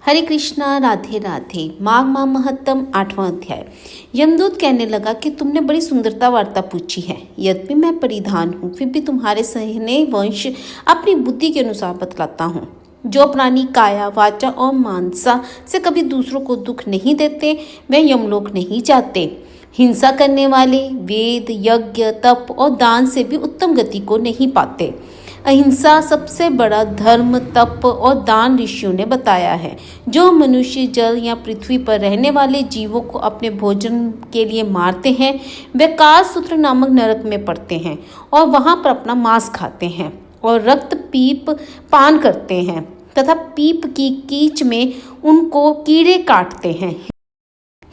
हरे कृष्णा, राधे राधे। माघ माह महत्तम 8वां अध्याय। यमदूत कहने लगा कि तुमने बड़ी सुंदरता वार्ता पूछी है। यद्यपि मैं परिधान हूँ, फिर भी तुम्हारे सहने वंश अपनी बुद्धि के अनुसार बतलाता हूँ। जो प्राणी काया, वाचा और मानसा से कभी दूसरों को दुख नहीं देते, वे यमलोक नहीं जाते। हिंसा करने वाले वेद, यज्ञ, तप और दान से भी उत्तम गति को नहीं पाते। अहिंसा सबसे बड़ा धर्म, तप और दान ऋषियों ने बताया है। जो मनुष्य जल या पृथ्वी पर रहने वाले जीवों को अपने भोजन के लिए मारते हैं, वे कालसूत्र नामक नरक में पड़ते हैं और वहां पर अपना मांस खाते हैं और रक्त पीप पान करते हैं तथा पीप की कीच में उनको कीड़े काटते हैं।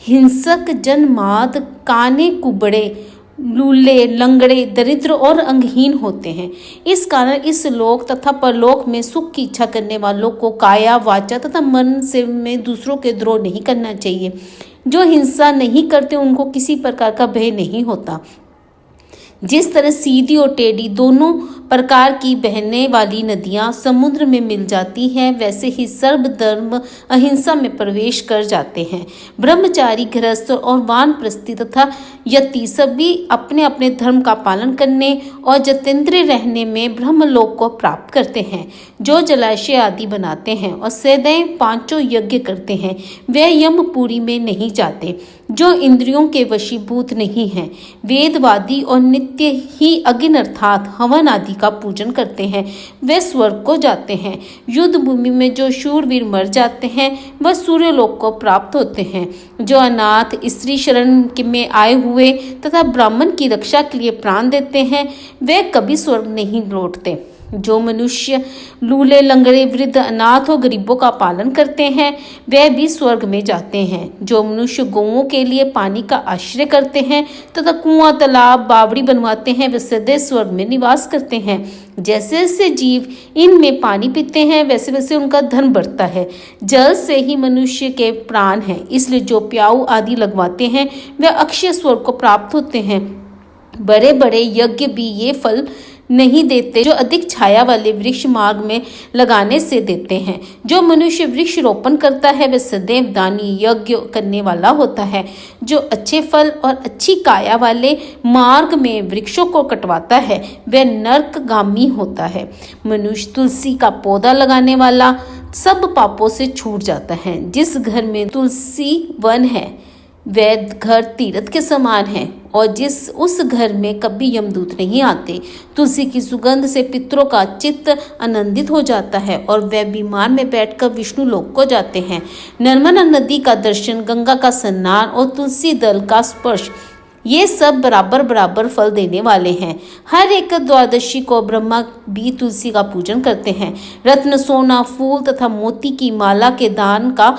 हिंसक जनमाद काने, कुबड़े, लूले, लंगड़े, दरिद्र और अंगहीन होते हैं। इस कारण इस लोक तथा परलोक में सुख की इच्छा करने वालों को काया, वाचा तथा मन से में दूसरों के द्रोह नहीं करना चाहिए। जो हिंसा नहीं करते उनको किसी प्रकार का भय नहीं होता। जिस तरह सीधी और टेढ़ी दोनों प्रकार की बहने वाली नदियां समुद्र में मिल जाती हैं, वैसे ही सर्वधर्म अहिंसा में प्रवेश कर जाते हैं। ब्रह्मचारी, गृहस्थ और वानप्रस्थी तथा यति सभी अपने अपने धर्म का पालन करने और जितेंद्रिय रहने में ब्रह्मलोक को प्राप्त करते हैं। जो जलाशय आदि बनाते हैं और सदैव 5 यज्ञ करते हैं, वे यमपुरी में नहीं जाते। जो इंद्रियों के वशीभूत नहीं हैं, वेदवादी और नित्य ही अग्नि अर्थात हवन आदि का पूजन करते हैं, वे स्वर्ग को जाते हैं। युद्ध भूमि में जो शूरवीर मर जाते हैं, वह सूर्यलोक को प्राप्त होते हैं। जो अनाथ, स्त्री शरण में आए हुए तथा ब्राह्मण की रक्षा के लिए प्राण देते हैं, वे कभी स्वर्ग नहीं लौटते। जो मनुष्य लूले, लंगड़े, वृद्ध, अनाथ और गरीबों का पालन करते हैं, वे भी स्वर्ग में जाते हैं। जो मनुष्य गौओं के लिए पानी का आश्रय करते हैं तथा कुआं, तालाब, बावड़ी बनवाते हैं, वे सदैव स्वर्ग में निवास करते हैं। जैसे जैसे जीव इनमें पानी पीते हैं, वैसे वैसे उनका धन बढ़ता है। जल से ही मनुष्य के प्राण हैं, इसलिए जो प्याऊ आदि लगवाते हैं, वे अक्षय स्वर्ग को प्राप्त होते हैं। बड़े बड़े यज्ञ भी ये फल नहीं देते जो अधिक छाया वाले वृक्ष मार्ग में लगाने से देते हैं। जो मनुष्य वृक्ष रोपण करता है, वह सदैव दानी, यज्ञ करने वाला होता है। जो अच्छे फल और अच्छी काया वाले मार्ग में वृक्षों को कटवाता है, वह नरकगामी होता है। मनुष्य तुलसी का पौधा लगाने वाला सब पापों से छूट जाता है। जिस घर में तुलसी वन है, वह घर तीर्थ के समान है और उस घर में कभी यमदूत नहीं आते। तुलसी की सुगंध से पितरों का चित्त आनंदित हो जाता है और वे विमान में बैठकर विष्णु लोक को जाते हैं। नर्मदा नदी का दर्शन, गंगा का स्नान और तुलसी दल का स्पर्श, ये सब बराबर बराबर फल देने वाले हैं। हर एक द्वादशी को ब्रह्मा भी तुलसी का पूजन करते हैं। रत्न, सोना, फूल तथा मोती की माला के दान का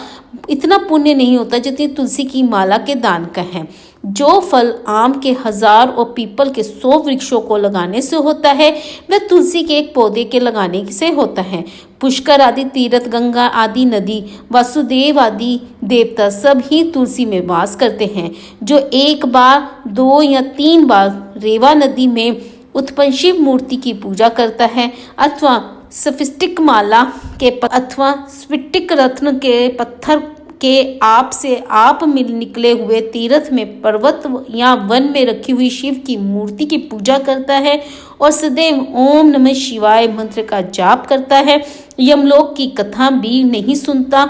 इतना पुण्य नहीं होता जितनी तुलसी की माला के दान का है। जो फल आम के 1000 और पीपल के 100 वृक्षों को लगाने से होता है, वह तुलसी के एक पौधे के लगाने से होता है। पुष्कर आदि तीर्थ, गंगा आदि नदी, वासुदेव आदि देवता सब ही तुलसी में वास करते हैं। जो एक बार, 2 या 3 बार रेवा नदी में उत्पन्न शिव मूर्ति की पूजा करता है अथवा स्फटिक माला के अथवा स्फटिक रत्न के पत्थर के आप से आप मिल निकले हुए तीर्थ में, पर्वत या वन में रखी हुई शिव की मूर्ति की पूजा करता है और सदैव ओम नमः शिवाय मंत्र का जाप करता है, यमलोक की कथा भी नहीं सुनता,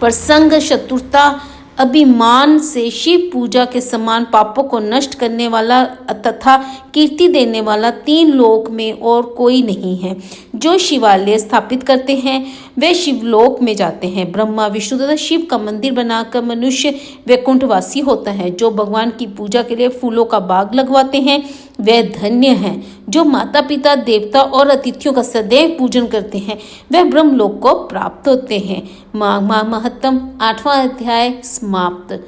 प्रसंग, शत्रुता, अभिमान से शिव पूजा के समान पापों को नष्ट करने वाला तथा कीर्ति देने वाला 3 लोक में और कोई नहीं है। जो शिवालय स्थापित करते हैं, वे शिवलोक में जाते हैं। ब्रह्मा, विष्णु तथा शिव का मंदिर बनाकर मनुष्य वैकुंठवासी होता है। जो भगवान की पूजा के लिए फूलों का बाग लगवाते हैं, वे धन्य हैं। जो माता पिता, देवता और अतिथियों का सदैव पूजन करते हैं, वह ब्रह्मलोक को प्राप्त होते हैं। माघ माह महत्तम 8वां अध्याय समाप्त।